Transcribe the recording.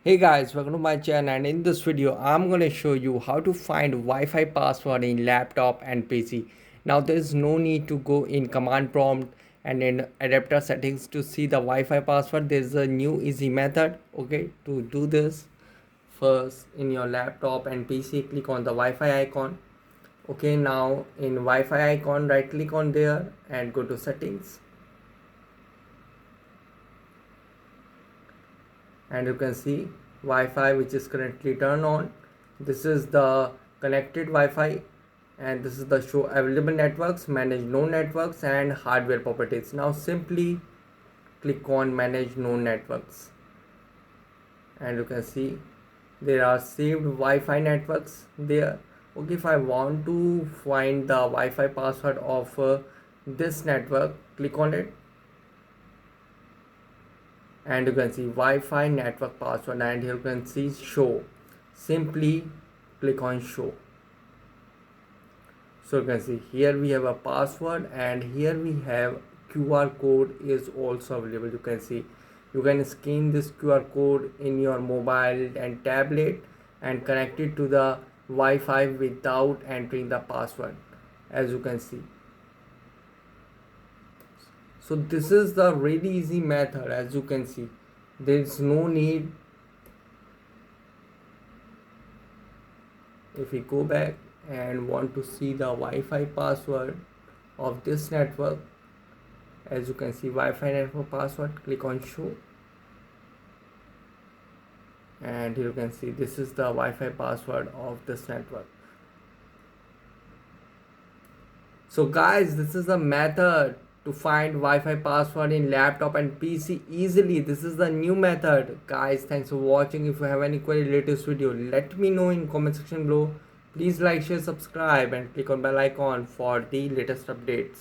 Hey guys, welcome to my channel, and in this video I'm going to show you how to find Wi-Fi password in laptop and PC. Now there is no need to go in command prompt and in adapter settings to see the Wi-Fi password. There is a new easy method, okay, to do this. First, in your laptop and PC, click on the Wi-Fi icon. Okay, now in Wi-Fi icon, right click on there and go to settings. And you can see Wi-Fi which is currently turned on. This is the connected Wi-Fi, and this is the show available networks, manage known networks, and hardware properties. Now simply click on manage known networks, and you can see there are saved Wi-Fi networks there. Okay, if I want to find the Wi-Fi password of this network, click on it, and you can see Wi-Fi network password, and here you can see show. Simply click on show. So you can see here we have a password, and here we have QR code is also available. You can see you can scan this QR code in your mobile and tablet and connect it to the Wi-Fi without entering the password, as you can see. So this is the really easy method. As you can see, there is no need. If we go back and want to see the Wi-Fi password of this network, as you can see Wi-Fi network password, click on show, and you can see this is the Wi-Fi password of this network. So guys, this is the method to find Wi-Fi password in laptop and PC easily. This is the new method. Guys, thanks for watching. If you have any query latest video, let me know in comment section below. Please like, share, subscribe, and click on bell icon for the latest updates.